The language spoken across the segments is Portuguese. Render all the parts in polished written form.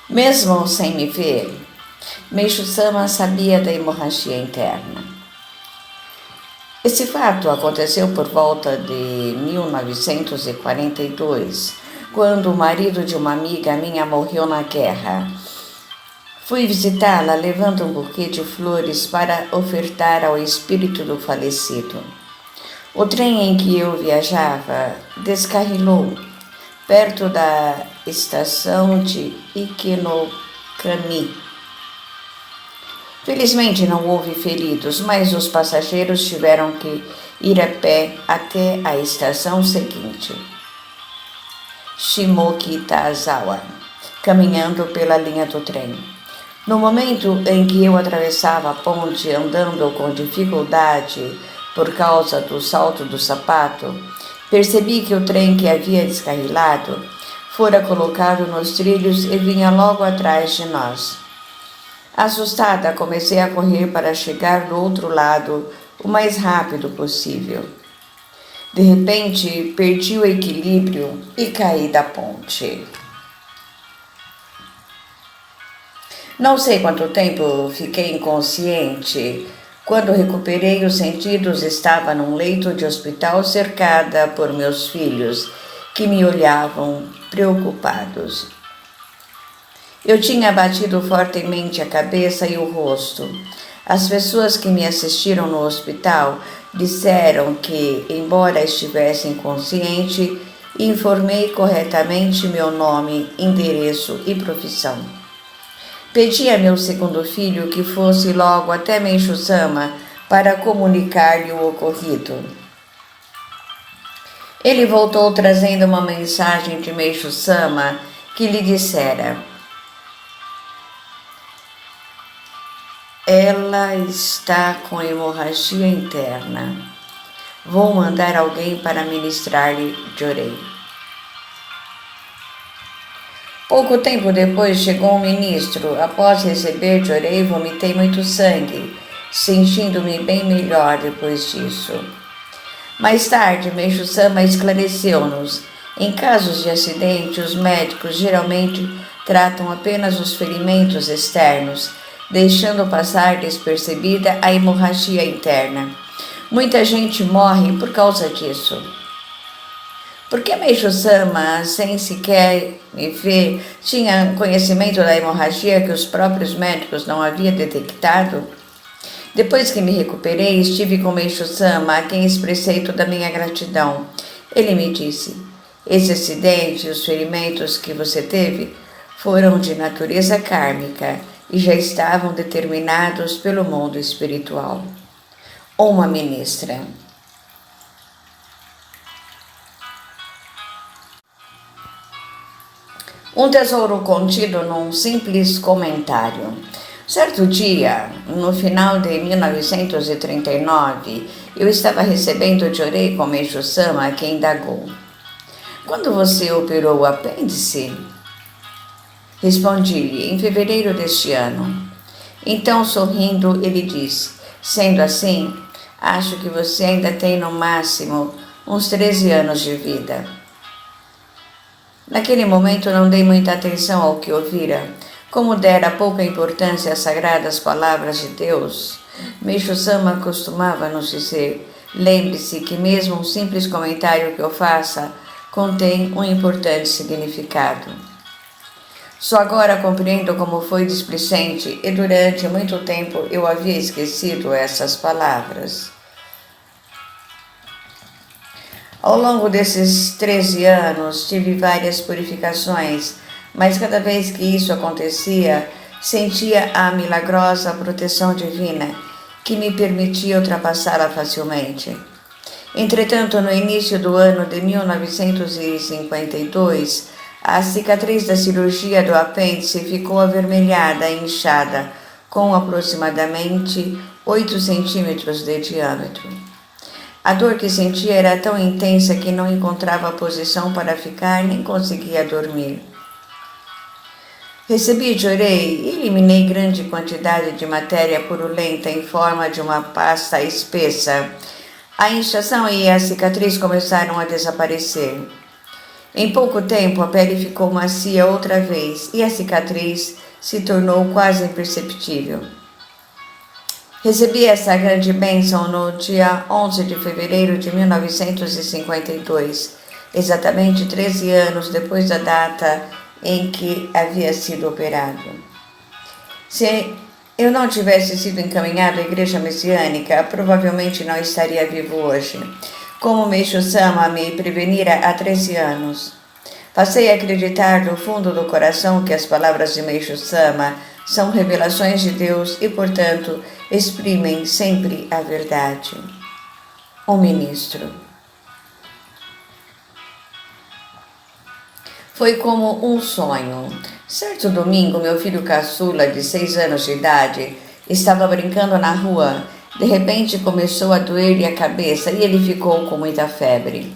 Mesmo sem me ver, Meixo Sama sabia da hemorragia interna. Esse fato aconteceu por volta de 1942, quando o marido de uma amiga minha morreu na guerra. Fui visitá-la levando um buquê de flores para ofertar ao espírito do falecido. O trem em que eu viajava descarrilou perto da estação de Iquinocami. Felizmente não houve feridos, mas os passageiros tiveram que ir a pé até a estação seguinte, Shimokitazawa, caminhando pela linha do trem. No momento em que eu atravessava a ponte andando com dificuldade por causa do salto do sapato, percebi que o trem que havia descarrilado fora colocado nos trilhos e vinha logo atrás de nós. Assustada, comecei a correr para chegar do outro lado o mais rápido possível. De repente, perdi o equilíbrio e caí da ponte. Não sei quanto tempo fiquei inconsciente. Quando recuperei os sentidos, estava num leito de hospital cercada por meus filhos, que me olhavam preocupados. Eu tinha batido fortemente a cabeça e o rosto. As pessoas que me assistiram no hospital disseram que, embora estivesse inconsciente, informei corretamente meu nome, endereço e profissão. Pedi a meu segundo filho que fosse logo até Meixo Sama para comunicar-lhe o ocorrido. Ele voltou trazendo uma mensagem de Meixo Sama que lhe dissera: ela está com hemorragia interna. Vou mandar alguém para ministrar-lhe Jorei. Pouco tempo depois chegou um ministro. Após receber Jorei, vomitei muito sangue, sentindo-me bem melhor depois disso. Mais tarde, Meixo Sama esclareceu-nos. Em casos de acidente, os médicos geralmente tratam apenas os ferimentos externos, deixando passar despercebida a hemorragia interna. Muita gente morre por causa disso. Por que Meixo Sama, sem sequer me ver, tinha conhecimento da hemorragia que os próprios médicos não haviam detectado? Depois que me recuperei, estive com Meixo Sama, a quem expressei toda a minha gratidão. Ele me disse: esse acidente e os ferimentos que você teve foram de natureza kármica e já estavam determinados pelo mundo espiritual. Uma ministra. Um tesouro contido num simples comentário. Certo dia, no final de 1939, eu estava recebendo Jorei com Meixo Sama, que indagou: quando você operou o apêndice? Respondi-lhe: em fevereiro deste ano. Então, sorrindo, ele disse: sendo assim, acho que você ainda tem no máximo uns 13 anos de vida. Naquele momento não dei muita atenção ao que ouvira. Como dera pouca importância às sagradas palavras de Deus, Meixo Sama costumava nos dizer: lembre-se que mesmo um simples comentário que eu faça contém um importante significado. Só agora compreendo como foi displicente e durante muito tempo eu havia esquecido essas palavras. Ao longo desses 13 anos tive várias purificações, mas cada vez que isso acontecia, sentia a milagrosa proteção divina que me permitia ultrapassá-la facilmente. Entretanto, no início do ano de 1952, a cicatriz da cirurgia do apêndice ficou avermelhada e inchada, com aproximadamente 8 centímetros de diâmetro. A dor que sentia era tão intensa que não encontrava posição para ficar nem conseguia dormir. Recebi Jorei e eliminei grande quantidade de matéria purulenta em forma de uma pasta espessa, A inchação e a cicatriz começaram a desaparecer. Em pouco tempo, a pele ficou macia outra vez e a cicatriz se tornou quase imperceptível. Recebi essa grande bênção no dia 11 de fevereiro de 1952, exatamente 13 anos depois da data em que havia sido operado. Se eu não tivesse sido encaminhado à igreja messiânica, provavelmente não estaria vivo hoje, como Meixo Sama me prevenira há 13 anos. Passei a acreditar do fundo do coração que as palavras de Meixo Sama são revelações de Deus e, portanto, exprimem sempre a verdade. O ministro. Foi como um sonho. Certo domingo, meu filho caçula, de 6 anos de idade, estava brincando na rua. De repente começou a doer-lhe a cabeça e ele ficou com muita febre.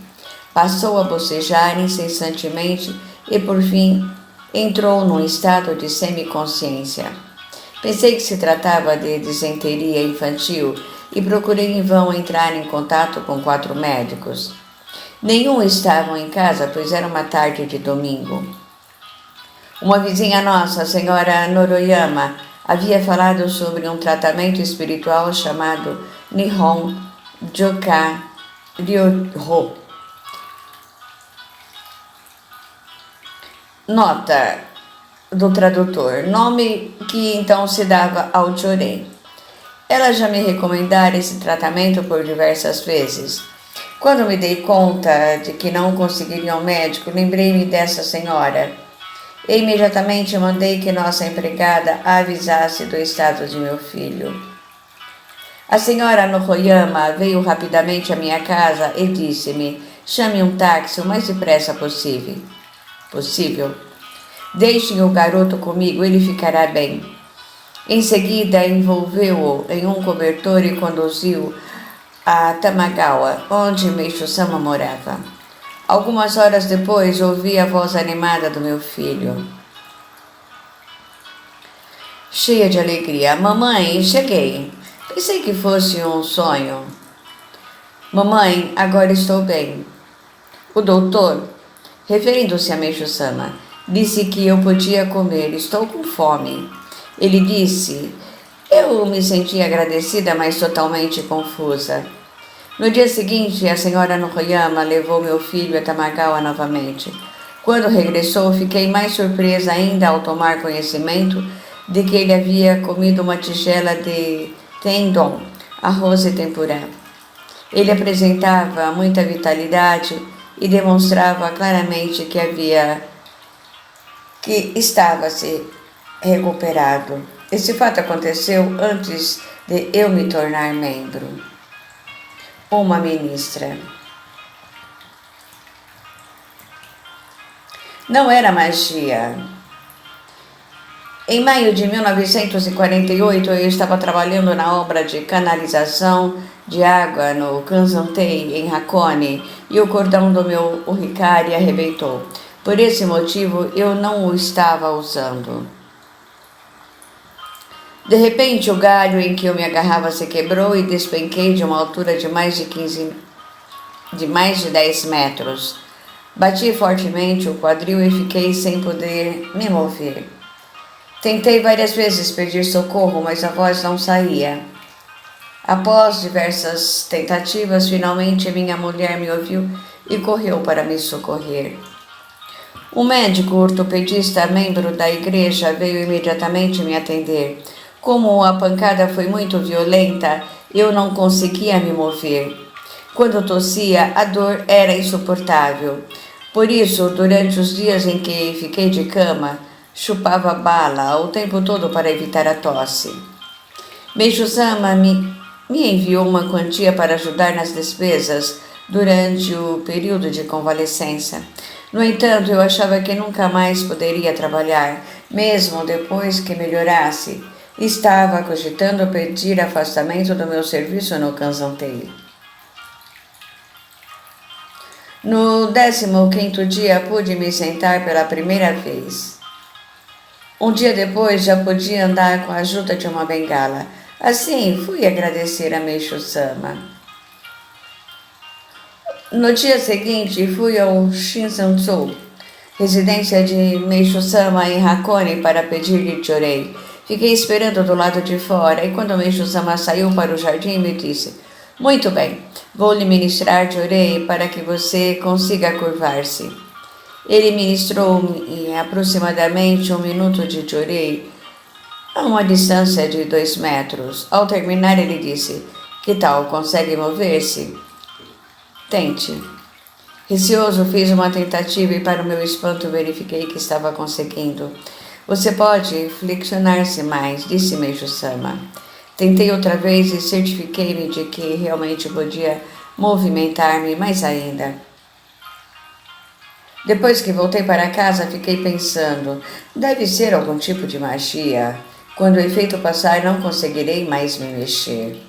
Passou a bocejar incessantemente e, por fim, entrou num estado de semiconsciência. Pensei que se tratava de disenteria infantil e procurei em vão entrar em contato com 4 médicos. Nenhum estavam em casa, pois era uma tarde de domingo. Uma vizinha nossa, a senhora Noroyama, havia falado sobre um tratamento espiritual chamado Nihon Joka Ryoho. Nota do tradutor, nome que então se dava ao Chorei. Ela já me recomendara esse tratamento por diversas vezes. Quando me dei conta de que não conseguiria um médico, lembrei-me dessa senhora e imediatamente mandei que nossa empregada a avisasse do estado de meu filho. A senhora Noroyama veio rapidamente à minha casa e disse-me: chame um táxi o mais depressa possível. Deixem o garoto comigo, ele ficará bem. Em seguida, envolveu-o em um cobertor e conduziu a Tamagawa, onde Meixo Sama morava. Algumas horas depois, ouvi a voz animada do meu filho, cheia de alegria. Mamãe, cheguei. Pensei que fosse um sonho. Mamãe, agora estou bem. O doutor, referindo-se a Meixo Sama, disse que eu podia comer. Estou com fome. Ele disse. Eu me senti agradecida, mas totalmente confusa. No dia seguinte, a senhora Noroyama levou meu filho a Tamagawa novamente. Quando regressou, fiquei mais surpresa ainda ao tomar conhecimento de que ele havia comido uma tigela de tendon, arroz e tempurá. Ele apresentava muita vitalidade e demonstrava claramente que estava se recuperado. Esse fato aconteceu antes de eu me tornar membro. Uma ministra. Não era magia. Em maio de 1948, eu estava trabalhando na obra de canalização de água no Kanzantei, em Hakone, e o cordão do meu uricária arrebentou. Por esse motivo, eu não o estava usando. De repente, o galho em que eu me agarrava se quebrou e despenquei de uma altura de mais de 10 metros. Bati fortemente o quadril e fiquei sem poder me mover. Tentei várias vezes pedir socorro, mas a voz não saía. Após diversas tentativas, finalmente minha mulher me ouviu e correu para me socorrer. Um médico ortopedista, membro da igreja, veio imediatamente me atender. Como a pancada foi muito violenta, eu não conseguia me mover. Quando tossia, a dor era insuportável. Por isso, durante os dias em que fiquei de cama, chupava bala o tempo todo para evitar a tosse. Meixo Sama me enviou uma quantia para ajudar nas despesas durante o período de convalescença. No entanto, eu achava que nunca mais poderia trabalhar, mesmo depois que melhorasse. Estava cogitando pedir afastamento do meu serviço no Kanzantei. No 15º dia, pude me sentar pela primeira vez. Um dia depois, já podia andar com a ajuda de uma bengala. Assim, fui agradecer a Meixo Sama. No dia seguinte, fui ao Shinsansu, residência de Meishu-sama em Hakone, para pedir-lhe chorei. Fiquei esperando do lado de fora e quando Meishu-sama saiu para o jardim, me disse: Muito bem, vou lhe ministrar chorei para que você consiga curvar-se. Ele ministrou-me aproximadamente 1 minuto de chorei a uma distância de 2 metros. Ao terminar, ele disse: Que tal, consegue mover-se? Tente. Receoso, fiz uma tentativa e, para o meu espanto, verifiquei que estava conseguindo. Você pode flexionar-se mais, disse Meishu-sama. Tentei outra vez e certifiquei-me de que realmente podia movimentar-me mais ainda. Depois que voltei para casa, fiquei pensando: deve ser algum tipo de magia. Quando o efeito passar, não conseguirei mais me mexer.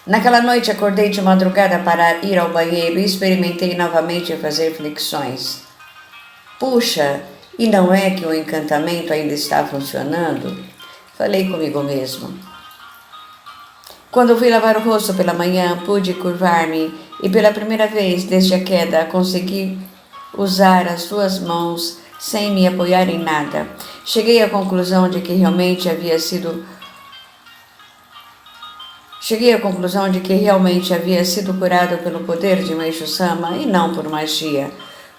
Naquela noite, acordei de madrugada para ir ao banheiro e experimentei novamente fazer flexões. Puxa, e não é que o encantamento ainda está funcionando? Falei comigo mesmo. Quando fui lavar o rosto pela manhã, pude curvar-me e pela primeira vez desde a queda consegui usar as 2 mãos sem me apoiar em nada. Cheguei à conclusão de que realmente havia sido curado pelo poder de Meishu-sama e não por magia.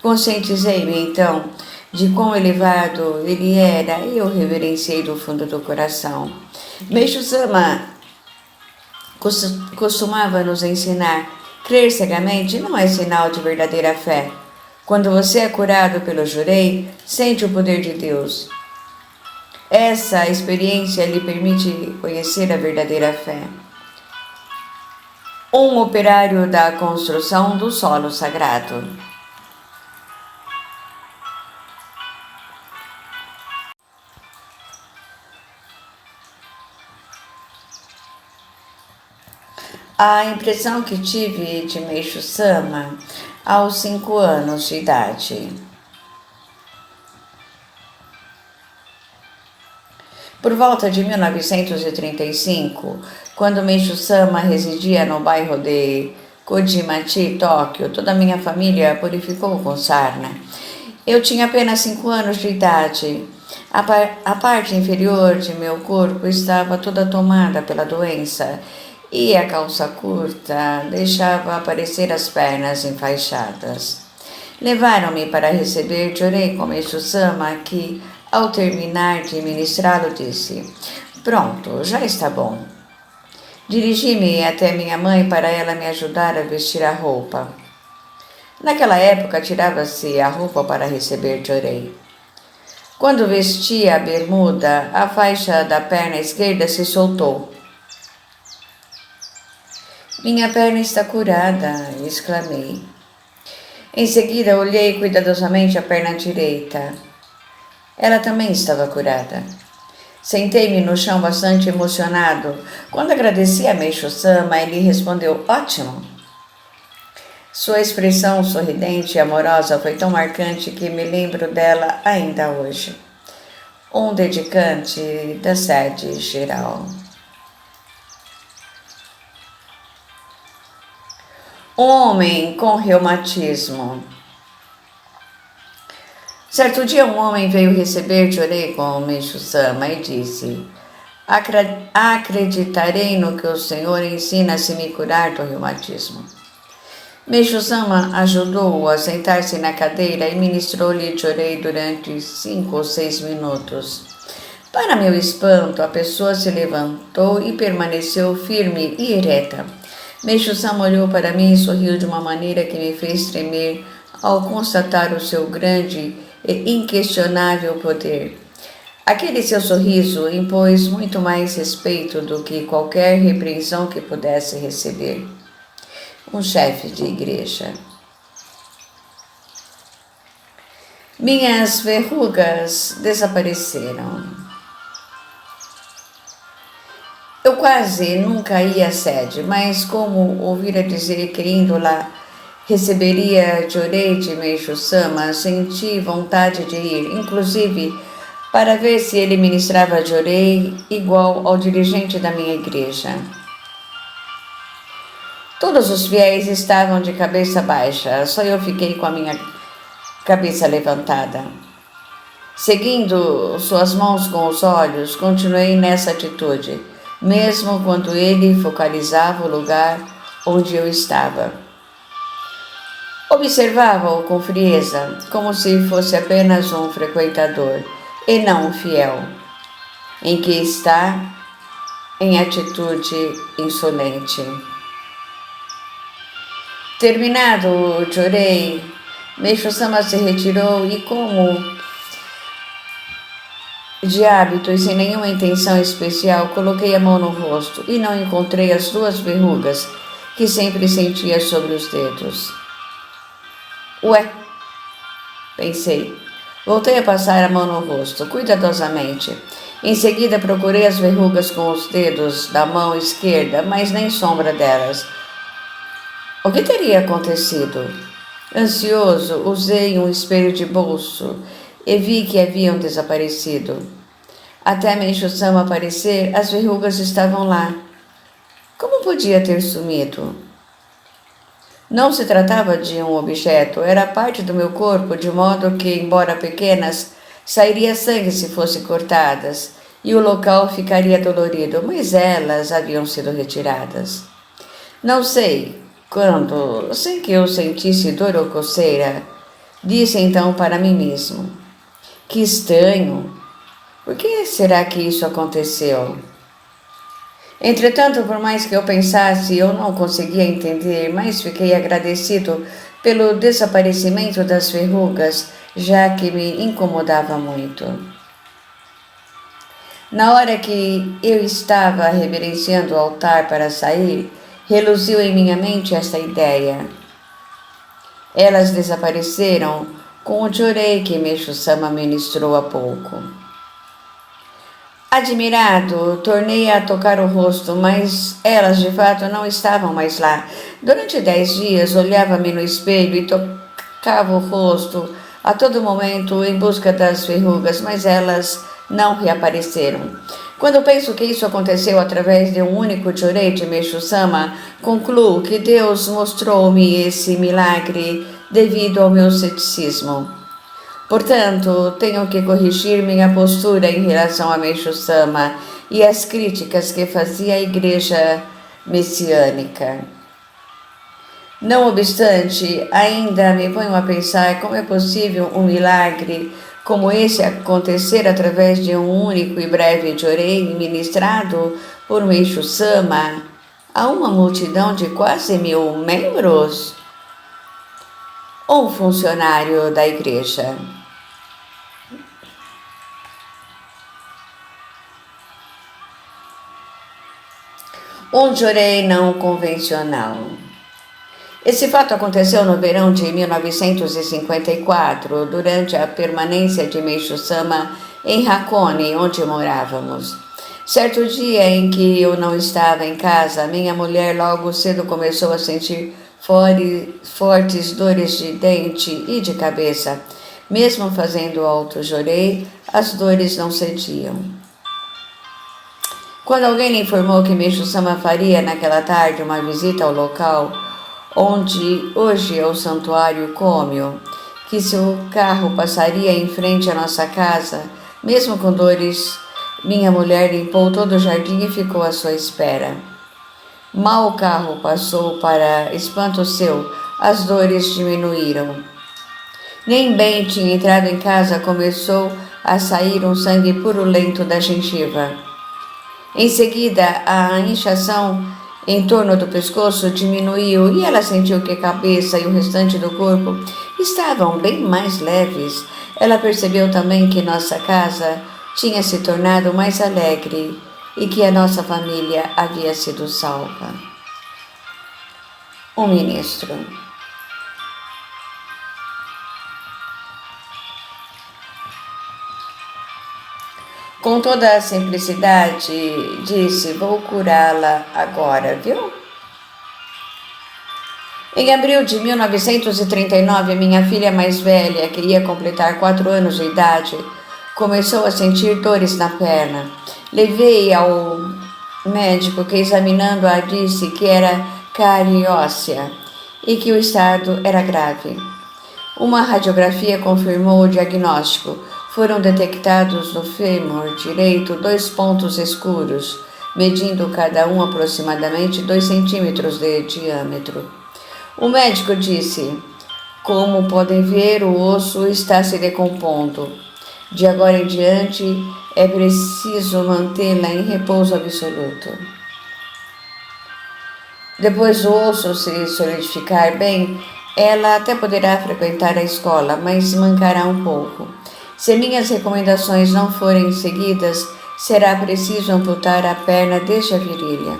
Conscientizei-me então de quão elevado ele era e o reverenciei do fundo do coração. Meishu-sama costumava nos ensinar: crer cegamente não é sinal de verdadeira fé. Quando você é curado pelo jurei, sente o poder de Deus. Essa experiência lhe permite conhecer a verdadeira fé. Um operário da construção do solo sagrado. A impressão que tive de Meishu-sama aos 5 anos de idade. Por volta de 1935, quando Meishu-sama residia no bairro de Kojimachi, Tóquio, toda a minha família purificou com sarna. Eu tinha apenas 5 anos de idade. A parte inferior de meu corpo estava toda tomada pela doença e a calça curta deixava aparecer as pernas enfaixadas. Levaram-me para receber chorei com Meishu-sama, que, ao terminar de ministrá-lo, disse: Pronto, já está bom. Dirigi-me até minha mãe para ela me ajudar a vestir a roupa. Naquela época, tirava-se a roupa para receber chorei. Quando vesti a bermuda, a faixa da perna esquerda se soltou. Minha perna está curada, exclamei. Em seguida, olhei cuidadosamente a perna direita. Ela também estava curada. Sentei-me no chão bastante emocionado. Quando agradeci a Meishu-sama, ele respondeu: Ótimo! Sua expressão sorridente e amorosa foi tão marcante que me lembro dela ainda hoje. Um dedicante da sede geral. Um homem com reumatismo. Certo dia, um homem veio receber chorei com Meishu-sama e disse: Acreditarei no que o Senhor ensina se me curar do reumatismo. Meishu-sama ajudou-o a sentar-se na cadeira e ministrou-lhe chorei durante 5 ou 6 minutos. Para meu espanto, a pessoa se levantou e permaneceu firme e ereta. Meishu-sama olhou para mim e sorriu de uma maneira que me fez tremer ao constatar o seu grande e inquestionável poder. Aquele seu sorriso impôs muito mais respeito do que qualquer repreensão que pudesse receber. Um chefe de igreja. Minhas verrugas desapareceram. Eu quase nunca ia à sede, mas como ouvira dizer que indo lá receberia chorei de Meishu-sama, senti vontade de ir, inclusive para ver se ele ministrava chorei igual ao dirigente da minha igreja. Todos os fiéis estavam de cabeça baixa, só eu fiquei com a minha cabeça levantada. Seguindo suas mãos com os olhos, continuei nessa atitude, mesmo quando ele focalizava o lugar onde eu estava. Observava-o com frieza, como se fosse apenas um frequentador, e não um fiel, em que está em atitude insolente. Terminado o chorei, Meixo-sama se retirou e, como de hábito e sem nenhuma intenção especial, coloquei a mão no rosto e não encontrei as 2 verrugas que sempre sentia sobre os dedos. Ué, pensei. Voltei a passar a mão no rosto, cuidadosamente. Em seguida procurei as verrugas com os dedos da mão esquerda, mas nem sombra delas. O que teria acontecido? Ansioso, usei um espelho de bolso e vi que haviam desaparecido. Até Meixo-sama aparecer, as verrugas estavam lá. Como podia ter sumido? Não se tratava de um objeto, era parte do meu corpo, de modo que, embora pequenas, sairia sangue se fossem cortadas, e o local ficaria dolorido, mas elas haviam sido retiradas. Não sei quando, sem que eu sentisse dor ou coceira, disse então para mim mesmo: que estranho! Por que será que isso aconteceu? Entretanto, por mais que eu pensasse, eu não conseguia entender, mas fiquei agradecido pelo desaparecimento das verrugas, já que me incomodava muito. Na hora que eu estava reverenciando o altar para sair, reluziu em minha mente esta ideia. Elas desapareceram com o chorei que Meixo-sama ministrou há pouco. Admirado, tornei a tocar o rosto, mas elas de fato não estavam mais lá. Durante 10 dias olhava-me no espelho e tocava o rosto a todo momento em busca das verrugas, mas elas não reapareceram. Quando penso que isso aconteceu através de um único chorei de Meixo-sama, concluo que Deus mostrou-me esse milagre devido ao meu ceticismo. Portanto, tenho que corrigir minha postura em relação a Meixo-sama e as críticas que fazia a igreja messiânica. Não obstante, ainda me ponho a pensar como é possível um milagre como esse acontecer através de um único e breve chorei ministrado por Meixo-sama a uma multidão de quase 1000 membros? Ou um funcionário da igreja? Um chorei não convencional. Esse fato aconteceu no verão de 1954, durante a permanência de Meixo-sama em Hakone, onde morávamos. Certo dia em que eu não estava em casa, minha mulher logo cedo começou a sentir fortes dores de dente e de cabeça. Mesmo fazendo alto chorei, as dores não cediam. Quando alguém lhe informou que Meixo-sama faria naquela tarde uma visita ao local onde hoje é o Santuário Kōmyo, que seu carro passaria em frente à nossa casa, mesmo com dores, minha mulher limpou todo o jardim e ficou à sua espera. Mal o carro passou, para espanto seu, as dores diminuíram. Nem bem tinha entrado em casa, começou a sair um sangue purulento da gengiva. Em seguida, a inchação em torno do pescoço diminuiu e ela sentiu que a cabeça e o restante do corpo estavam bem mais leves. Ela percebeu também que nossa casa tinha se tornado mais alegre e que a nossa família havia sido salva. O ministro. Com toda a simplicidade, disse: vou curá-la agora, viu? Em abril de 1939, minha filha mais velha, que ia completar 4 anos de idade, começou a sentir dores na perna. Levei-a ao médico que, examinando-a, disse que era cárie óssea e que o estado era grave. Uma radiografia confirmou o diagnóstico. Foram detectados no fêmur direito 2 pontos escuros, medindo cada um aproximadamente 2 centímetros de diâmetro. O médico disse: como podem ver, o osso está se decompondo. De agora em diante, é preciso mantê-la em repouso absoluto. Depois do osso se solidificar bem, ela até poderá frequentar a escola, mas mancará um pouco. Se minhas recomendações não forem seguidas, será preciso amputar a perna desde a virilha.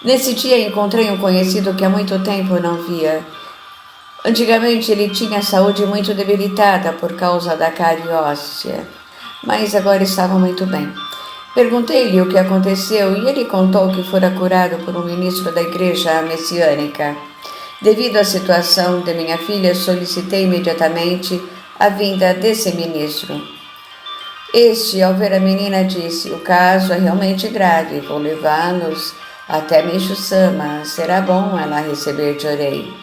Nesse dia encontrei um conhecido que há muito tempo não via. Antigamente ele tinha a saúde muito debilitada por causa da cárie óssea, mas agora estava muito bem. Perguntei-lhe o que aconteceu e ele contou que fora curado por um ministro da igreja messiânica. Devido à situação de minha filha, solicitei imediatamente a vinda desse ministro. Este, ao ver a menina, disse: o caso é realmente grave, vou levá-los até Meishu-sama, será bom ela receber Jorei.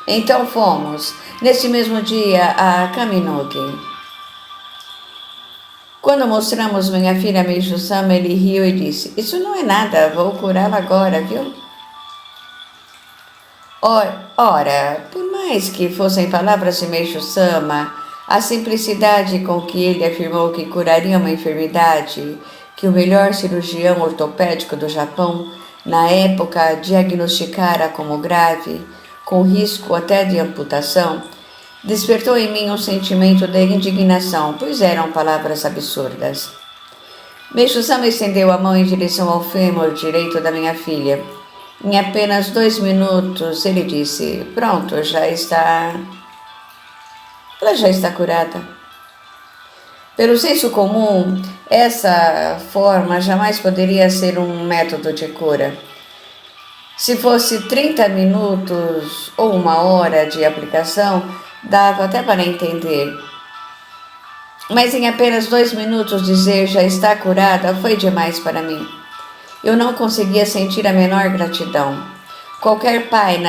Então fomos, nesse mesmo dia, a Kaminogi. Quando mostramos minha filha a Meishu-sama, ele riu e disse: isso não é nada, vou curá-la agora, viu? Ora, por mais que fossem palavras de Meishu-sama, a simplicidade com que ele afirmou que curaria uma enfermidade que o melhor cirurgião ortopédico do Japão, na época, diagnosticara como grave, com risco até de amputação, despertou em mim um sentimento de indignação, pois eram palavras absurdas. Meishu-sama estendeu a mão em direção ao fêmur direito da minha filha. Em apenas 2 minutos, ele disse: pronto, ela já está curada. Pelo senso comum, essa forma jamais poderia ser um método de cura. Se fosse 30 minutos ou 1 hora de aplicação, dava até para entender. Mas em apenas 2 minutos dizer já está curada foi demais para mim. Eu não conseguia sentir a menor gratidão. Qualquer pai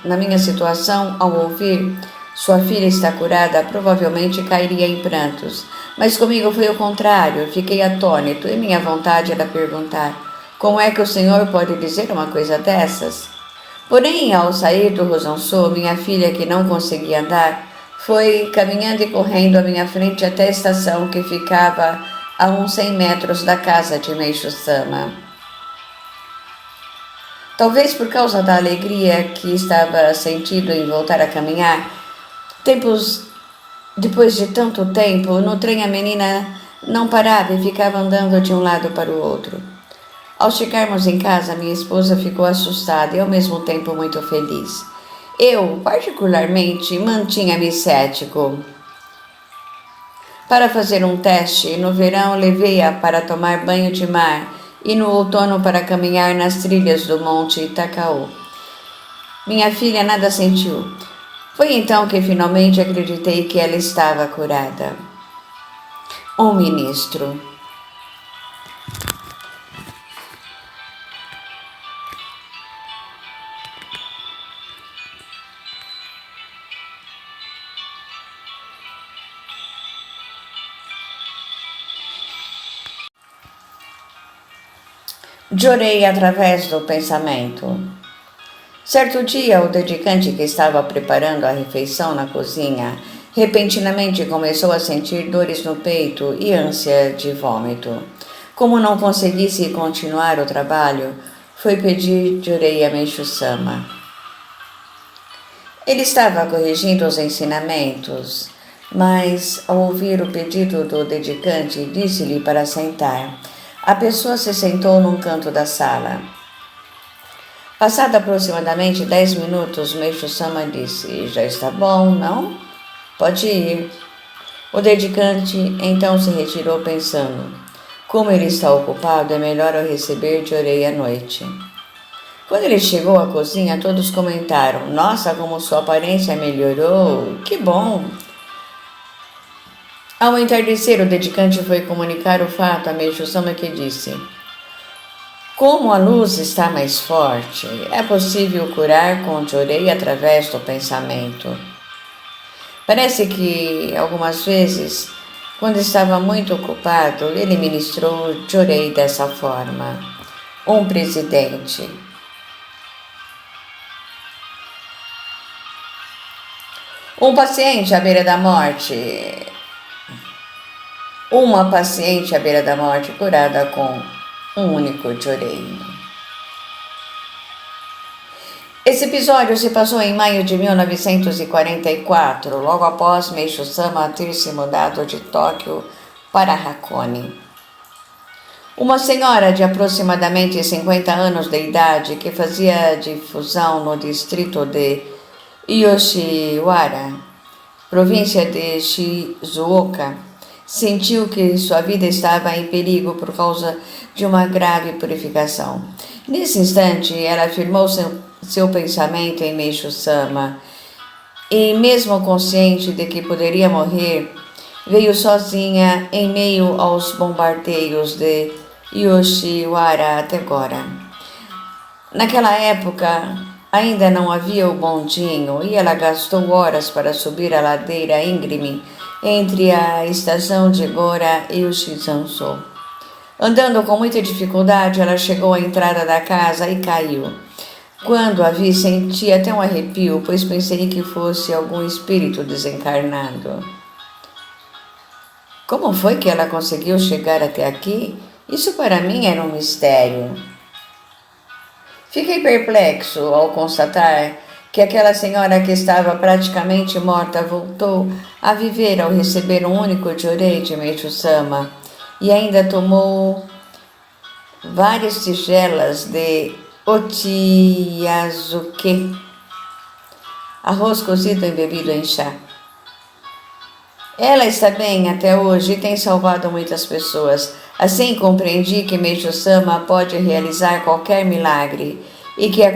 na minha situação, ao ouvir sua filha está curada, provavelmente cairia em prantos. Mas comigo foi o contrário, fiquei atônito e minha vontade era perguntar: como é que o senhor pode dizer uma coisa dessas? Porém, ao sair do Rosançô, minha filha, que não conseguia andar, foi caminhando e correndo à minha frente até a estação, que ficava a uns 100 metros da casa de Meishu-sama. Talvez por causa da alegria que estava sentindo em voltar a caminhar, depois de tanto tempo, no trem a menina não parava e ficava andando de um lado para o outro. Ao chegarmos em casa, minha esposa ficou assustada e ao mesmo tempo muito feliz. Eu, particularmente, mantinha-me cético. Para fazer um teste, no verão levei-a para tomar banho de mar e no outono para caminhar nas trilhas do Monte Takao. Minha filha nada sentiu. Foi então que finalmente acreditei que ela estava curada. Um ministro. Jorei através do pensamento. Certo dia, o dedicante que estava preparando a refeição na cozinha repentinamente começou a sentir dores no peito e ânsia de vômito. Como não conseguisse continuar o trabalho, foi pedir Jorei a Meishu-sama. Ele estava corrigindo os ensinamentos, mas, ao ouvir o pedido do dedicante, disse-lhe para sentar. A pessoa se sentou num canto da sala. Passado aproximadamente 10 minutos, Meishu-sama disse: já está bom, não? Pode ir. O dedicante então se retirou pensando: como ele está ocupado, é melhor eu receber Jorei à noite. Quando ele chegou à cozinha, todos comentaram: nossa, como sua aparência melhorou, que bom! Ao entardecer, o dedicante foi comunicar o fato a Meishu-sama, que disse: Como a luz está mais forte, é possível curar com Jorei através do pensamento. Parece que algumas vezes, quando estava muito ocupado, ele ministrou Jorei dessa forma. Um presidente. Um paciente à beira da morte. Uma paciente à beira da morte curada com um único Jorei. Esse episódio se passou em maio de 1944, logo após Meishu Sama ter se mudado de Tóquio para Hakone. Uma senhora de aproximadamente 50 anos de idade que fazia difusão no distrito de Yoshiwara, província de Shizuoka, sentiu que sua vida estava em perigo por causa de uma grave purificação. Nesse instante, ela afirmou seu pensamento em Meishu Sama e, mesmo consciente de que poderia morrer, veio sozinha em meio aos bombardeios de Yoshiwara até agora. Naquela época, ainda não havia o bondinho e ela gastou horas para subir a ladeira íngreme entre a estação de Gora e o Shisanso. Andando com muita dificuldade, ela chegou à entrada da casa e caiu. Quando a vi, senti até um arrepio, pois pensei que fosse algum espírito desencarnado. Como foi que ela conseguiu chegar até aqui? Isso para mim era um mistério. Fiquei perplexo ao constatar que aquela senhora que estava praticamente morta voltou a viver ao receber um único Jorei de Meishu Sama e ainda tomou várias tigelas de otiyazuke, arroz cozido embebido em chá. Ela está bem até hoje e tem salvado muitas pessoas. Assim compreendi que Meishu Sama pode realizar qualquer milagre e que a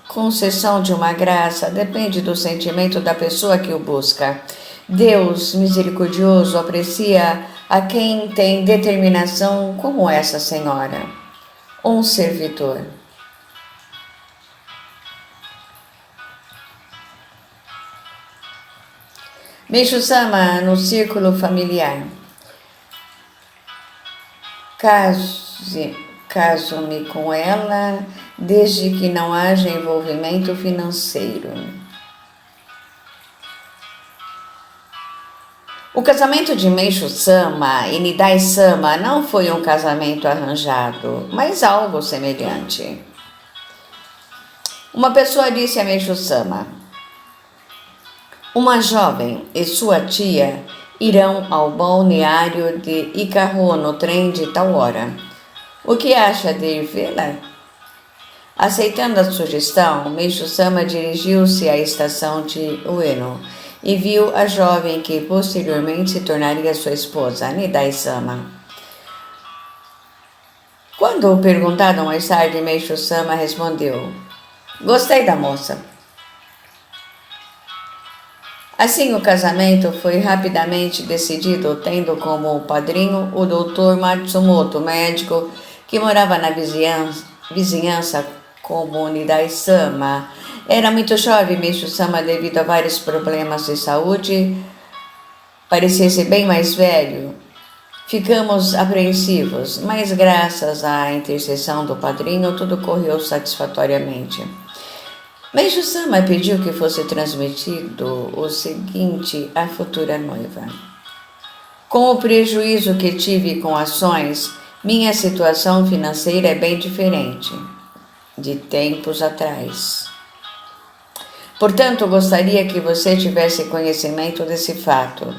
concessão de uma graça depende do sentimento da pessoa que o busca. Deus misericordioso aprecia a quem tem determinação como essa senhora. Um servidor. Meishu Sama no círculo familiar. Caso-me com ela desde que não haja envolvimento financeiro. O casamento de Meishu Sama e Nidai Sama não foi um casamento arranjado, mas algo semelhante. Uma pessoa disse a Meishu Sama: uma jovem e sua tia irão ao balneário de Ikaho no trem de tal hora. O que acha de ir vê-la? Aceitando a sugestão, Meishu Sama dirigiu-se à estação de Ueno e viu a jovem que posteriormente se tornaria sua esposa, Nidai Sama. Quando perguntado mais tarde, Meishu Sama respondeu: gostei da moça. Assim, o casamento foi rapidamente decidido, tendo como padrinho o Dr. Matsumoto, médico que morava na vizinhança como Nidai Sama. Era muito jovem Meishu Sama devido a vários problemas de saúde. Parecia-se bem mais velho. Ficamos apreensivos, mas graças à intercessão do padrinho, tudo correu satisfatoriamente. Meishu Sama pediu que fosse transmitido o seguinte à futura noiva: com o prejuízo que tive com ações, minha situação financeira é bem diferente de tempos atrás. Portanto, gostaria que você tivesse conhecimento desse fato.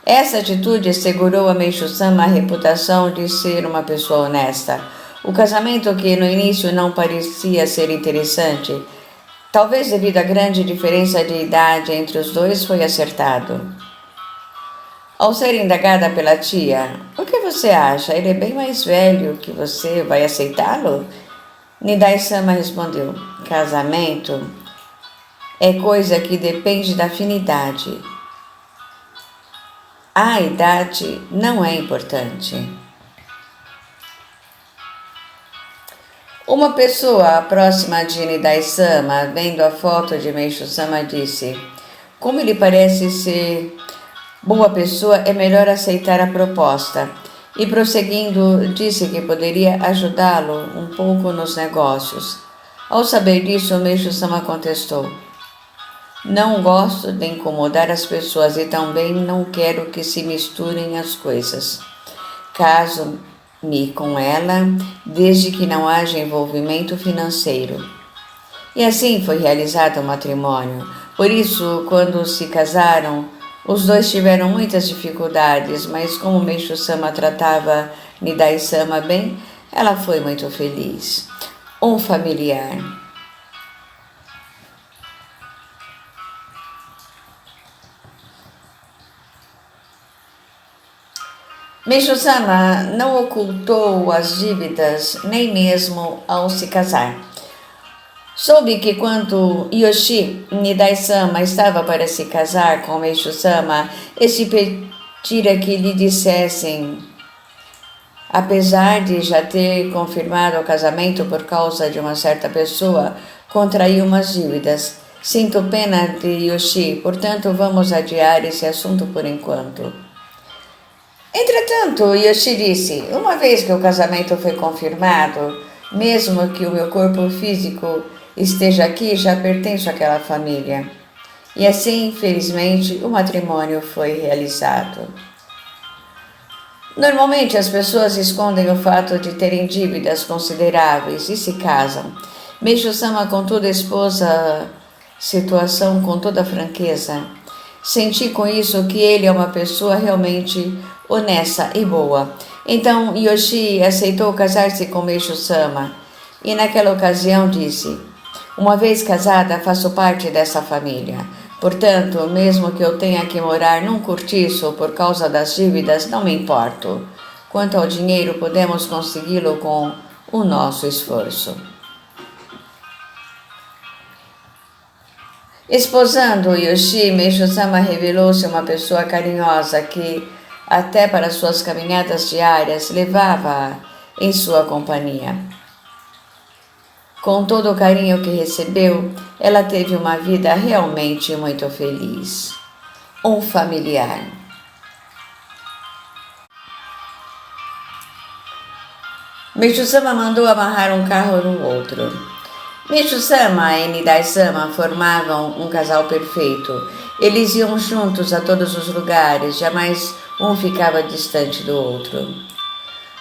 Essa atitude assegurou a Meishu Sama a reputação de ser uma pessoa honesta. O casamento, que no início não parecia ser interessante, talvez devido à grande diferença de idade entre os dois, foi acertado. Ao ser indagada pela tia: o que você acha? Ele é bem mais velho que você, vai aceitá-lo? Nidai Sama respondeu: casamento é coisa que depende da afinidade. A idade não é importante. Uma pessoa próxima de Nidai-sama, vendo a foto de Meishu-sama, disse: como ele parece ser boa pessoa, é melhor aceitar a proposta. E prosseguindo, disse que poderia ajudá-lo um pouco nos negócios. Ao saber disso, Meishu-sama contestou: não gosto de incomodar as pessoas e também não quero que se misturem as coisas. Caso-me com ela, desde que não haja envolvimento financeiro. E assim foi realizado o matrimônio. Por isso, quando se casaram, os dois tiveram muitas dificuldades, mas como Meishu-sama tratava Nidai-sama bem, ela foi muito feliz. Um familiar. Meishu-sama não ocultou as dívidas nem mesmo ao se casar. Soube que quando Yoshi Nidai-sama estava para se casar com Meishu-sama, este pedira que lhe dissessem, apesar de já ter confirmado o casamento por causa de uma certa pessoa, contraiu umas dívidas. Sinto pena de Yoshi, portanto vamos adiar esse assunto por enquanto. Entretanto, Yoshi disse: uma vez que o casamento foi confirmado, mesmo que o meu corpo físico esteja aqui, já pertenço àquela família. E assim, felizmente, o matrimônio foi realizado. Normalmente as pessoas escondem o fato de terem dívidas consideráveis e se casam. Meishu-sama, contudo, expôs a situação com toda franqueza. Senti com isso que ele é uma pessoa realmente honesta e boa. Então Yoshi aceitou casar-se com Meishu-sama e naquela ocasião disse: uma vez casada, faço parte dessa família. Portanto, mesmo que eu tenha que morar num cortiço por causa das dívidas, não me importo. Quanto ao dinheiro, podemos consegui-lo com o nosso esforço. Esposando Yoshi, Meishu-sama revelou-se uma pessoa carinhosa que, até para suas caminhadas diárias, levava-a em sua companhia. Com todo o carinho que recebeu, ela teve uma vida realmente muito feliz. Um familiar. Meishu-sama mandou amarrar um carro no outro. Meishu-sama e Nidai-sama formavam um casal perfeito. Eles iam juntos a todos os lugares, jamais um ficava distante do outro.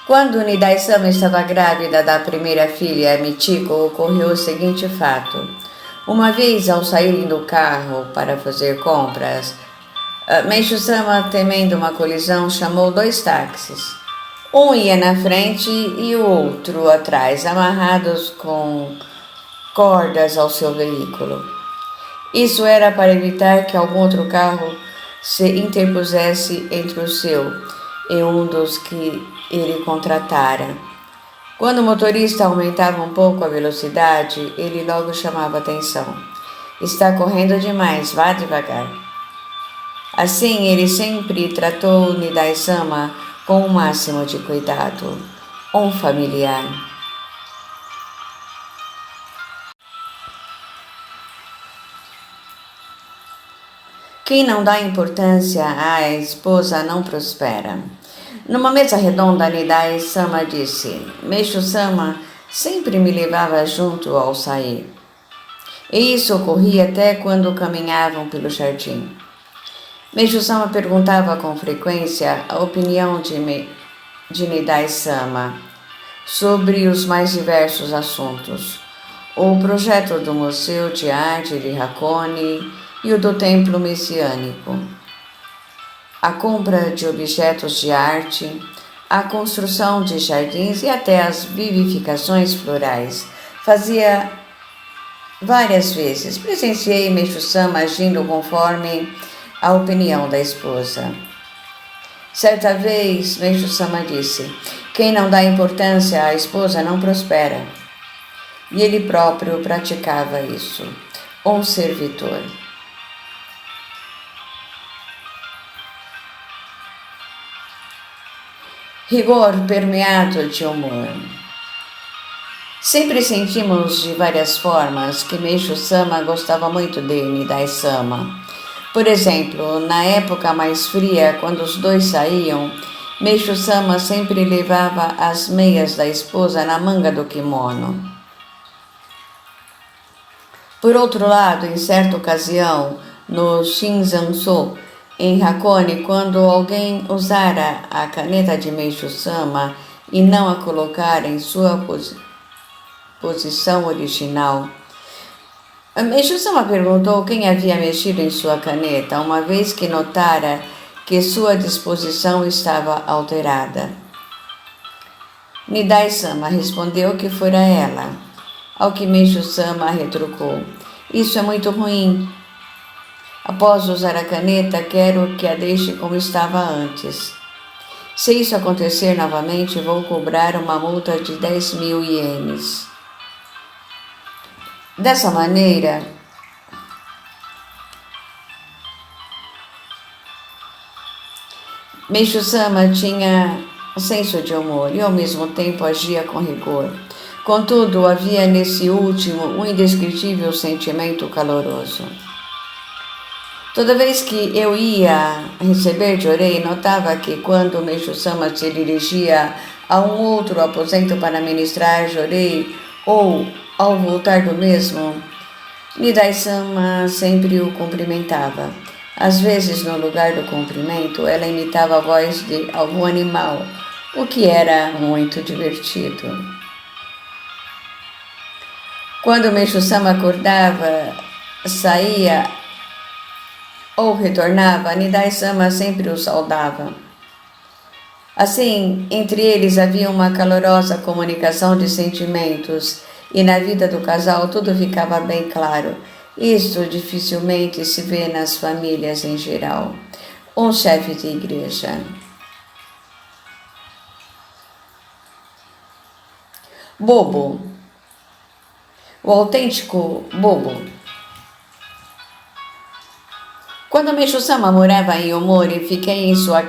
Quando Nidai-sama estava grávida da primeira filha, Michiko, ocorreu o seguinte fato. Uma vez, ao saírem do carro para fazer compras, Meishu-sama, temendo uma colisão, chamou 2 táxis. Um ia na frente e o outro atrás, amarrados com cordas ao seu veículo. Isso era para evitar que algum outro carro se interpusesse entre o seu e um dos que ele contratara. Quando o motorista aumentava um pouco a velocidade, ele logo chamava atenção. Está correndo demais, vá devagar. Assim, ele sempre tratou Nidai-sama com o máximo de cuidado. Um familiar. Quem não dá importância à esposa não prospera. Numa mesa redonda, Nidai-sama disse: Meishu-sama sempre me levava junto ao sair. E isso ocorria até quando caminhavam pelo jardim. Meishu-sama perguntava com frequência a opinião de Nidai-sama sobre os mais diversos assuntos. O projeto do Museu de Arte de Hakone e o do Templo Messiânico, a compra de objetos de arte, a construção de jardins e até as vivificações florais. Fazia várias vezes. Presenciei Meishu-sama agindo conforme a opinião da esposa. Certa vez, Meishu-sama disse: quem não dá importância à esposa não prospera. E ele próprio praticava isso. Um servitor. Rigor permeado de humor. Sempre sentimos de várias formas que Meishu-sama gostava muito de Nidai-sama. Por exemplo, na época mais fria, quando os dois saíam, Meishu-sama sempre levava as meias da esposa na manga do kimono. Por outro lado, em certa ocasião, no Shinzanso, em Hakone, quando alguém usara a caneta de Meishu-sama e não a colocar em sua posição original, Meishu-sama perguntou quem havia mexido em sua caneta, uma vez que notara que sua disposição estava alterada. Nidai-sama respondeu que fora ela, ao que Meishu-sama retrucou: "Isso é muito ruim. Após usar a caneta, quero que a deixe como estava antes. Se isso acontecer novamente, vou cobrar uma multa de 10.000 ienes." Dessa maneira, Meishu-sama tinha senso de humor e ao mesmo tempo agia com rigor. Contudo, havia nesse último um indescritível sentimento caloroso. Toda vez que eu ia receber Jorei, notava que quando Meishu-sama se dirigia a um outro aposento para ministrar Jorei, ou ao voltar do mesmo, Nidai-sama sempre o cumprimentava. Às vezes, no lugar do cumprimento, ela imitava a voz de algum animal, o que era muito divertido. Quando Meishu-sama acordava, saía ou retornava, Nidai-sama sempre o saudava. Assim, entre eles havia uma calorosa comunicação de sentimentos e na vida do casal tudo ficava bem claro. Isto dificilmente se vê nas famílias em geral. Um chefe de igreja. Bobo. O autêntico bobo. Quando Meishu-sama morava em Omori, fiquei em sua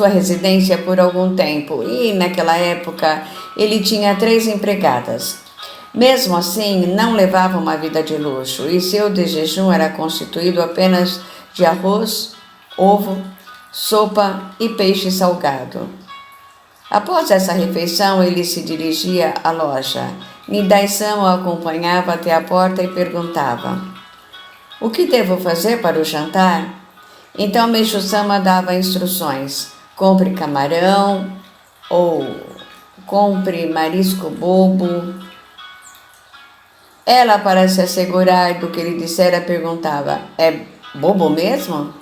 residência por algum tempo e, naquela época, ele tinha 3 empregadas. Mesmo assim, não levava uma vida de luxo e seu de jejum era constituído apenas de arroz, ovo, sopa e peixe salgado. Após essa refeição, ele se dirigia à loja. Nidai-sama o acompanhava até a porta e perguntava: "O que devo fazer para o jantar?" Então Meishu-sama dava instruções: "Compre camarão" ou "compre marisco bobo." Ela, para se assegurar do que ele dissera, perguntava: "É bobo mesmo?"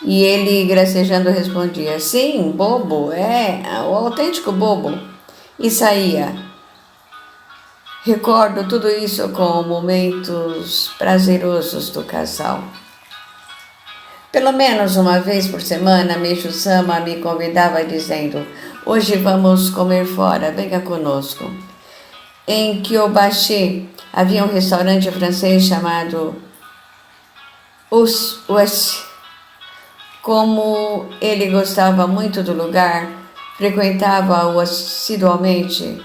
E ele, gracejando, respondia: "Sim, bobo, é o autêntico bobo." E saía. Recordo tudo isso com momentos prazerosos do casal. Pelo menos uma vez por semana, Meishu-sama me convidava dizendo: "Hoje vamos comer fora, venha conosco." Em Kyobashi havia um restaurante francês chamado Us. Como ele gostava muito do lugar, frequentava-o assiduamente.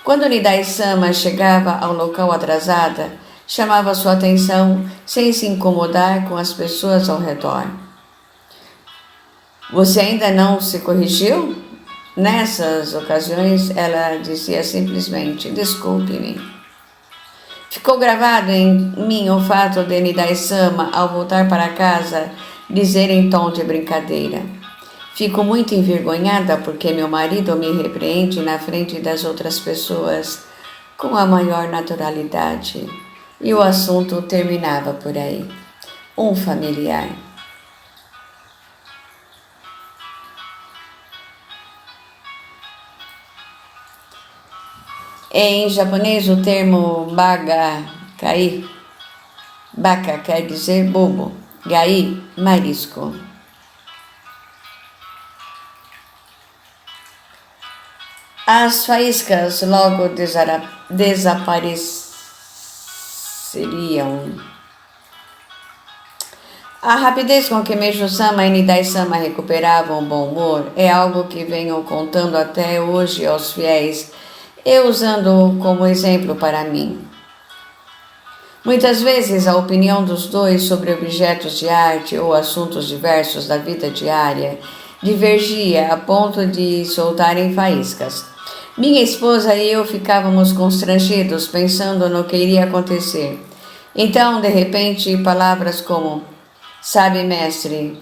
Quando Nidai-sama chegava ao local atrasada, chamava sua atenção sem se incomodar com as pessoas ao redor. "Você ainda não se corrigiu?" Nessas ocasiões, ela dizia simplesmente: "Desculpe-me." Ficou gravado em mim o fato de Nidai-sama, ao voltar para casa, dizer em tom de brincadeira: "Fico muito envergonhada porque meu marido me repreende na frente das outras pessoas com a maior naturalidade." E o assunto terminava por aí. Um familiar. Em japonês, o termo baka quer dizer bobo, gai, marisco. As faíscas logo desapareceriam. A rapidez com que Meishu-sama e Nidai-sama recuperavam o bom humor é algo que venho contando até hoje aos fiéis eu usando-o como exemplo para mim. Muitas vezes a opinião dos dois sobre objetos de arte ou assuntos diversos da vida diária divergia a ponto de soltarem faíscas. Minha esposa e eu ficávamos constrangidos pensando no que iria acontecer. Então, de repente, palavras como: "Sabe, mestre,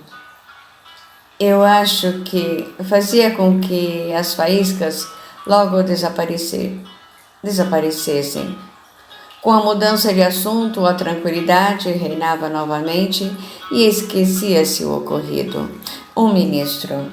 eu acho que" fazia com que as faíscas logo desaparecessem. Com a mudança de assunto, a tranquilidade reinava novamente e esquecia-se o ocorrido. Um ministro.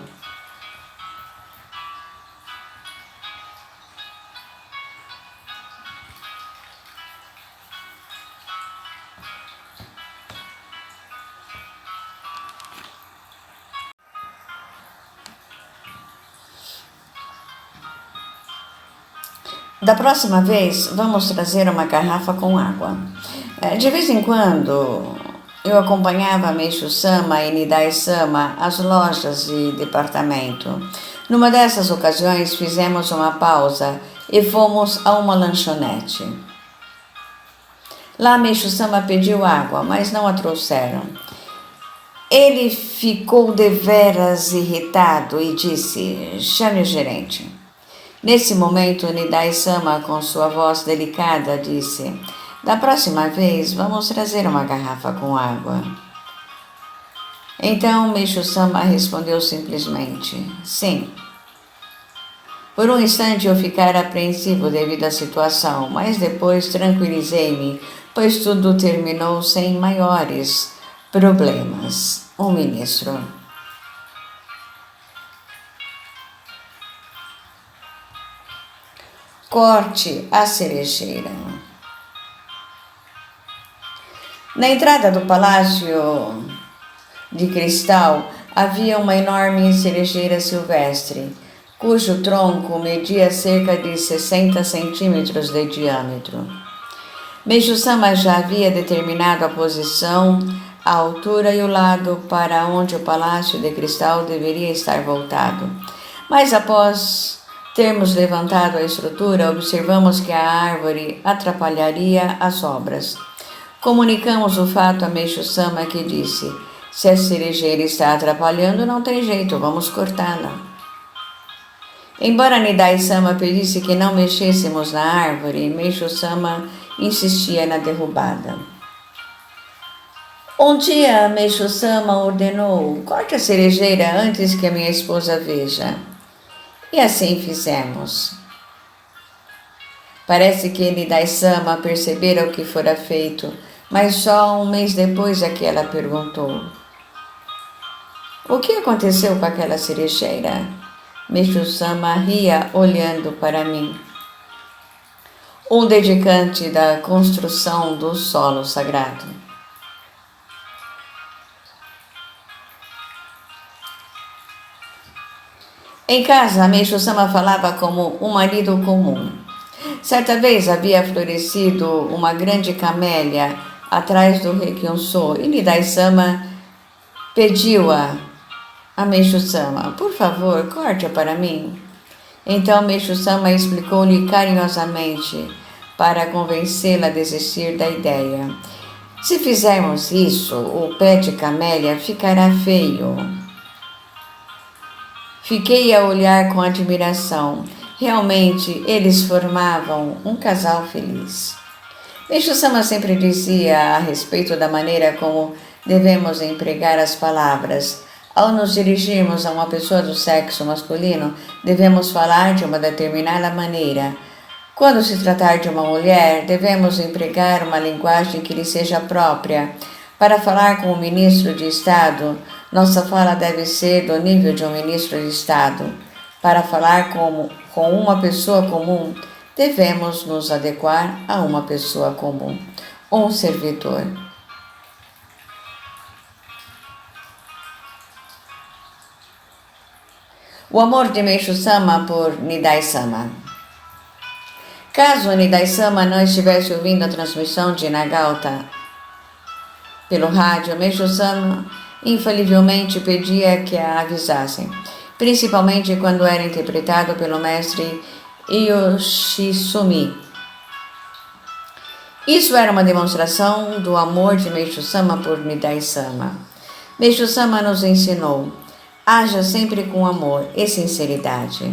Da próxima vez, vamos trazer uma garrafa com água. De vez em quando, eu acompanhava Meishu-sama e Nidai-sama às lojas de departamento. Numa dessas ocasiões, fizemos uma pausa e fomos a uma lanchonete. Lá, Meishu-sama pediu água, mas não a trouxeram. Ele ficou deveras irritado e disse: "Chame o gerente." Nesse momento, Nidai-sama, com sua voz delicada, disse: "Da próxima vez, vamos trazer uma garrafa com água." Então, Meishu-sama respondeu simplesmente: "Sim." Por um instante eu ficara apreensivo devido à situação, mas depois tranquilizei-me, pois tudo terminou sem maiores problemas. Um ministro. Corte a cerejeira. Na entrada do palácio de cristal havia uma enorme cerejeira silvestre, cujo tronco media cerca de 60 centímetros de diâmetro. Meishu-sama já havia determinado a posição, a altura e o lado para onde o palácio de cristal deveria estar voltado. Mas após termos levantado a estrutura, observamos que a árvore atrapalharia as obras. Comunicamos o fato a Meishu-sama, que disse: "Se a cerejeira está atrapalhando, não tem jeito, vamos cortá-la." Embora Nidai-sama pedisse que não mexêssemos na árvore, Meishu-sama insistia na derrubada. Um dia, Meishu-sama ordenou: "Corte a cerejeira antes que a minha esposa veja." E assim fizemos. Parece que Nidai-sama percebera o que fora feito, mas só um mês depois é que ela perguntou: "O que aconteceu com aquela cerejeira?" Meishu-sama ria olhando para mim. Um dedicante da construção do solo sagrado. Em casa, Meishu-sama falava como um marido comum. Certa vez havia florescido uma grande camélia atrás do Reikyunsô e Nidai-sama pediu a Meishu-sama: "Por favor, corte-a para mim." Então Meishu-sama explicou-lhe carinhosamente para convencê-la a desistir da ideia: "Se fizermos isso, o pé de camélia ficará feio." Fiquei a olhar com admiração. Realmente, eles formavam um casal feliz. Meishu-sama sempre dizia a respeito da maneira como devemos empregar as palavras. Ao nos dirigirmos a uma pessoa do sexo masculino, devemos falar de uma determinada maneira. Quando se tratar de uma mulher, devemos empregar uma linguagem que lhe seja própria. Para falar com o ministro de Estado, nossa fala deve ser do nível de um ministro de Estado. Para falar com uma pessoa comum, devemos nos adequar a uma pessoa comum. Um servidor. O amor de Meishu-sama por Nidai-sama. Caso Nidai-sama não estivesse ouvindo a transmissão de Nagauta pelo rádio, Meishu-sama infalivelmente pedia que a avisassem, principalmente quando era interpretado pelo mestre Yoshitsumi. Isso era uma demonstração do amor de Meishu-sama por Nidai-sama. Meishu-sama nos ensinou: haja sempre com amor e sinceridade.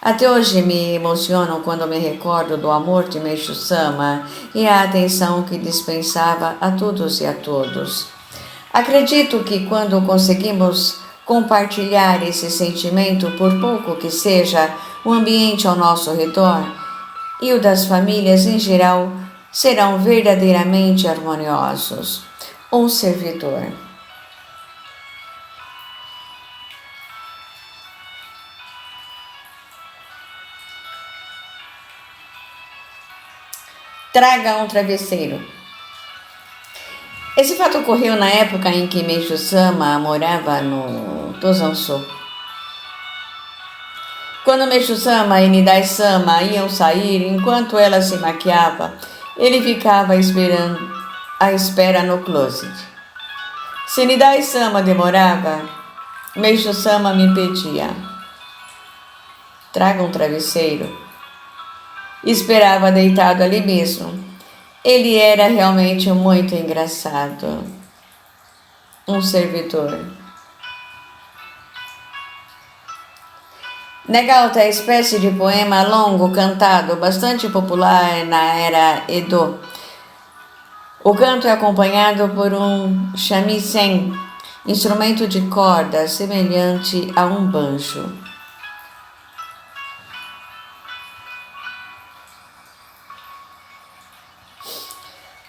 Até hoje me emociono quando me recordo do amor de Meishu-sama e a atenção que dispensava a todos e a todos. Acredito que quando conseguimos compartilhar esse sentimento, por pouco que seja, o ambiente ao nosso redor e o das famílias em geral serão verdadeiramente harmoniosos. Um servidor. Traga um travesseiro. Esse fato ocorreu na época em que Meishu-sama morava no Tosanso. Quando Meishu-sama e Nidai-sama iam sair, enquanto ela se maquiava, ele ficava à espera no closet. Se Nidai-sama demorava, Meishu-sama me pedia: traga um travesseiro. Esperava deitado ali mesmo. Ele era realmente muito engraçado. Um servidor. Negauta é espécie de poema longo cantado, bastante popular na era Edo. O canto é acompanhado por um shamisen, instrumento de corda semelhante a um banjo.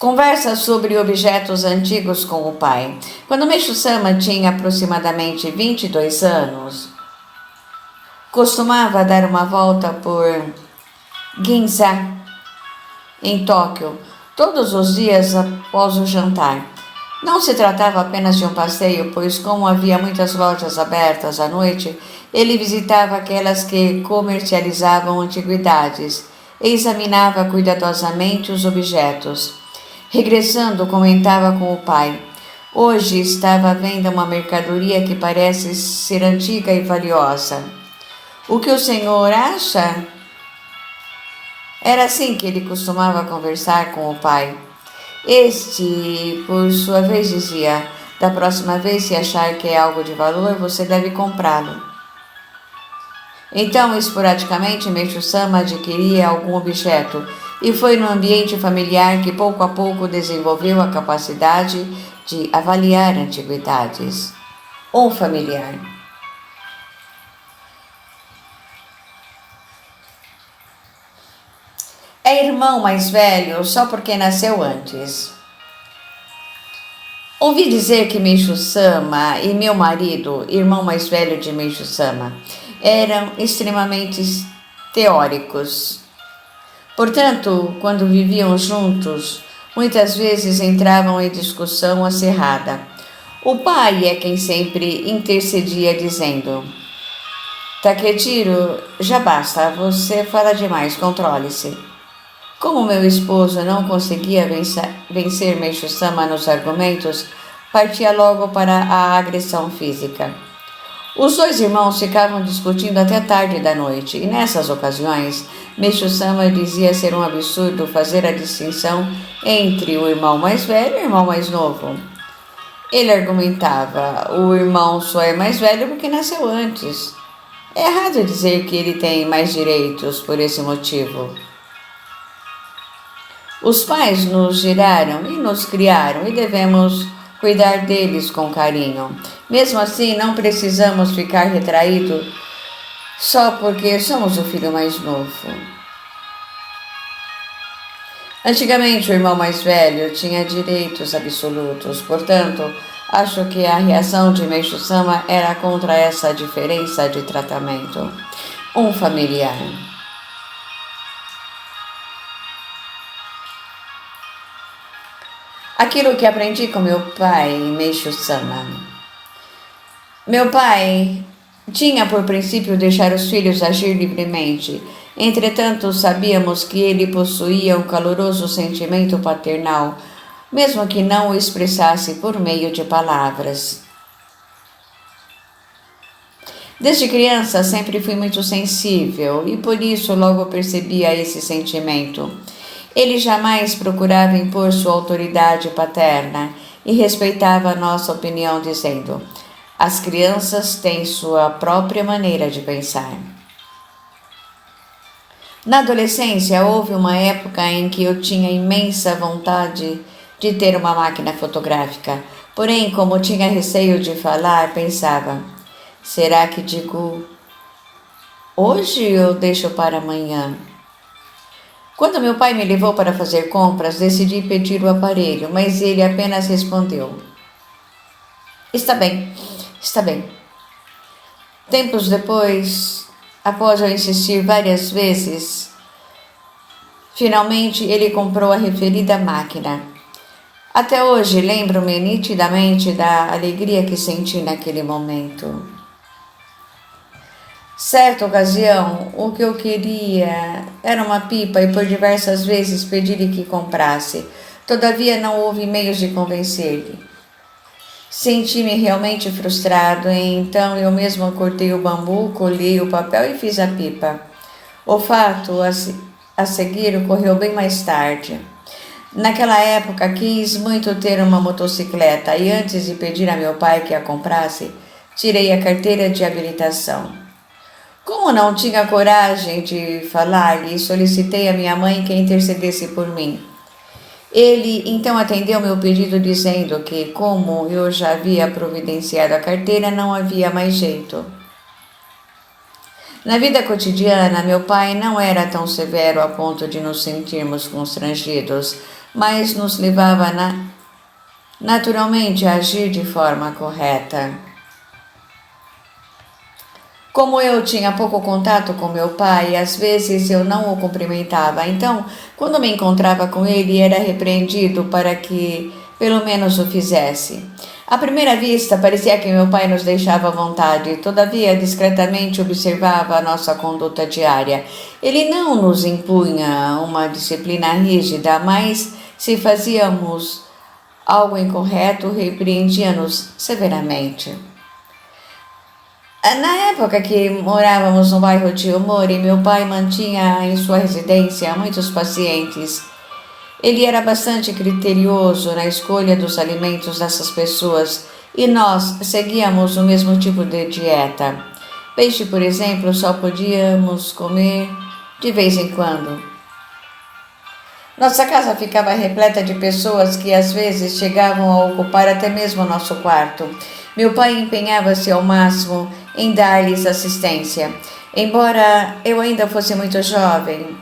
Conversa sobre objetos antigos com o pai. Quando Meishu-sama tinha aproximadamente 22 anos, costumava dar uma volta por Ginza, em Tóquio, todos os dias após o jantar. Não se tratava apenas de um passeio, pois como havia muitas lojas abertas à noite, ele visitava aquelas que comercializavam antiguidades e examinava cuidadosamente os objetos. Regressando, comentava com o pai: hoje estava à venda uma mercadoria que parece ser antiga e valiosa. O que o senhor acha? Era assim que ele costumava conversar com o pai. Este, por sua vez, dizia: da próxima vez, se achar que é algo de valor, você deve comprá-lo. Então, esporadicamente, Meishu-sama adquiria algum objeto, e foi no ambiente familiar que pouco a pouco desenvolveu a capacidade de avaliar antiguidades. Um familiar. É irmão mais velho só porque nasceu antes. Ouvi dizer que Meishu-sama e meu marido, irmão mais velho de Meishu-sama, eram extremamente teóricos. Portanto, quando viviam juntos, muitas vezes entravam em discussão acirrada. O pai é quem sempre intercedia, dizendo: Takechiro, já basta, você fala demais, controle-se. Como meu esposo não conseguia vencer Meishu-sama nos argumentos, partia logo para a agressão física. Os dois irmãos ficavam discutindo até tarde da noite, e nessas ocasiões, Meishu-sama dizia ser um absurdo fazer a distinção entre o irmão mais velho e o irmão mais novo. Ele argumentava: o irmão só é mais velho porque nasceu antes. É errado dizer que ele tem mais direitos por esse motivo. Os pais nos geraram e nos criaram e devemos cuidar deles com carinho. Mesmo assim, não precisamos ficar retraídos só porque somos o filho mais novo. Antigamente, o irmão mais velho tinha direitos absolutos, portanto, acho que a reação de Meishu-sama era contra essa diferença de tratamento. Um familiar. Aquilo que aprendi com meu pai, Meishu-sama. Meu pai tinha por princípio deixar os filhos agir livremente. Entretanto, sabíamos que ele possuía um caloroso sentimento paternal, mesmo que não o expressasse por meio de palavras. Desde criança sempre fui muito sensível e por isso logo percebia esse sentimento. Ele jamais procurava impor sua autoridade paterna e respeitava a nossa opinião, dizendo: as crianças têm sua própria maneira de pensar. Na adolescência, houve uma época em que eu tinha imensa vontade de ter uma máquina fotográfica. Porém, como tinha receio de falar, pensava: será que digo hoje ou deixo para amanhã? Quando meu pai me levou para fazer compras, decidi pedir o aparelho, mas ele apenas respondeu: está bem, está bem. Tempos depois, após eu insistir várias vezes, finalmente ele comprou a referida máquina. Até hoje lembro-me nitidamente da alegria que senti naquele momento. Certa ocasião, o que eu queria era uma pipa e por diversas vezes pedi-lhe que comprasse. Todavia não houve meios de convencer-lhe. Senti-me realmente frustrado, e então eu mesmo cortei o bambu, colhi o papel e fiz a pipa. O fato a seguir ocorreu bem mais tarde. Naquela época quis muito ter uma motocicleta e antes de pedir a meu pai que a comprasse, tirei a carteira de habilitação. Como não tinha coragem de falar-lhe, solicitei a minha mãe que intercedesse por mim. Ele então atendeu meu pedido dizendo que, como eu já havia providenciado a carteira, não havia mais jeito. Na vida cotidiana, meu pai não era tão severo a ponto de nos sentirmos constrangidos, mas nos levava naturalmente a agir de forma correta. Como eu tinha pouco contato com meu pai, às vezes eu não o cumprimentava. Então, quando me encontrava com ele, era repreendido para que pelo menos o fizesse. À primeira vista, parecia que meu pai nos deixava à vontade, todavia, discretamente observava a nossa conduta diária. Ele não nos impunha uma disciplina rígida, mas se fazíamos algo incorreto, repreendia-nos severamente. Na época que morávamos no bairro de Omori, meu pai mantinha em sua residência muitos pacientes. Ele era bastante criterioso na escolha dos alimentos dessas pessoas e nós seguíamos o mesmo tipo de dieta. Peixe, por exemplo, só podíamos comer de vez em quando. Nossa casa ficava repleta de pessoas que às vezes chegavam a ocupar até mesmo o nosso quarto. Meu pai empenhava-se ao máximo em dar-lhes assistência. Embora eu ainda fosse muito jovem,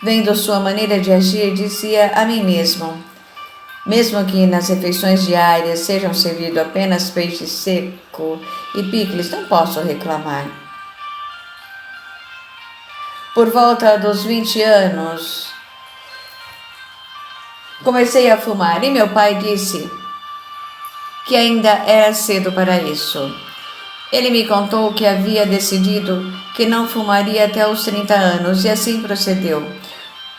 vendo sua maneira de agir, dizia a mim mesmo: mesmo que nas refeições diárias sejam servidos apenas peixe seco e picles, não posso reclamar. Por volta dos 20 anos, comecei a fumar e meu pai disse que ainda era cedo para isso. Ele me contou que havia decidido que não fumaria até os 30 anos e assim procedeu.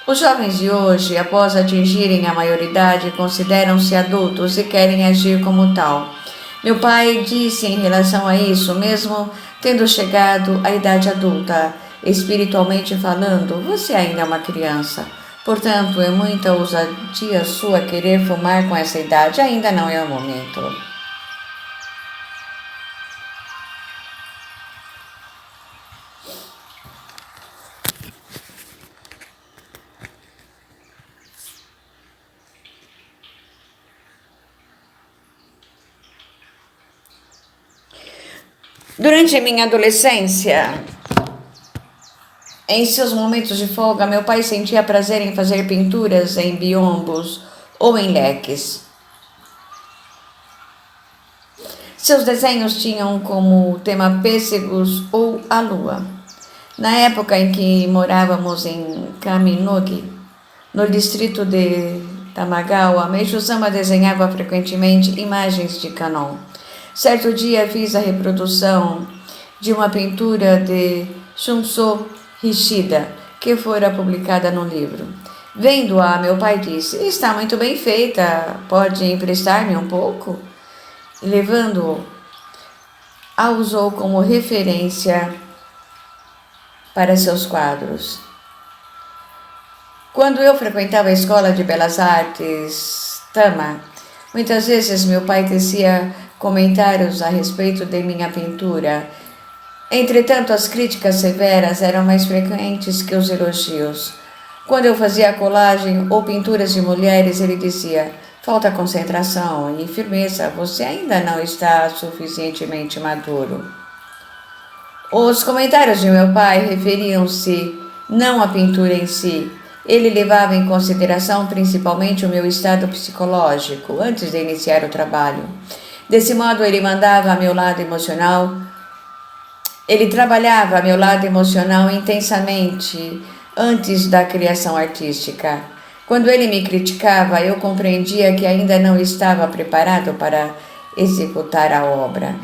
Os jovens de hoje, após atingirem a maioridade, consideram-se adultos e querem agir como tal. Meu pai disse em relação a isso, mesmo tendo chegado à idade adulta, espiritualmente falando, você ainda é uma criança. Portanto, é muita ousadia sua querer fumar com essa idade, ainda não é o momento. Durante minha adolescência, em seus momentos de folga, meu pai sentia prazer em fazer pinturas em biombos ou em leques. Seus desenhos tinham como tema pêssegos ou a lua. Na época em que morávamos em Kaminogi, no distrito de Tamagawa, Meishu-sama desenhava frequentemente imagens de Kanon. Certo dia fiz a reprodução de uma pintura de Shunso Hishida, que fora publicada no livro. Vendo-a, meu pai disse: está muito bem feita, pode emprestar-me um pouco? Levando a usou como referência para seus quadros. Quando eu frequentava a Escola de Belas Artes Tama, muitas vezes meu pai tecia comentários a respeito de minha pintura. Entretanto, as críticas severas eram mais frequentes que os elogios. Quando eu fazia colagem ou pinturas de mulheres, ele dizia: falta concentração e firmeza, você ainda não está suficientemente maduro. Os comentários de meu pai referiam-se não à pintura em si. Ele levava em consideração principalmente o meu estado psicológico antes de iniciar o trabalho. Desse modo, ele trabalhava a meu lado emocional intensamente antes da criação artística. Quando ele me criticava, eu compreendia que ainda não estava preparado para executar a obra.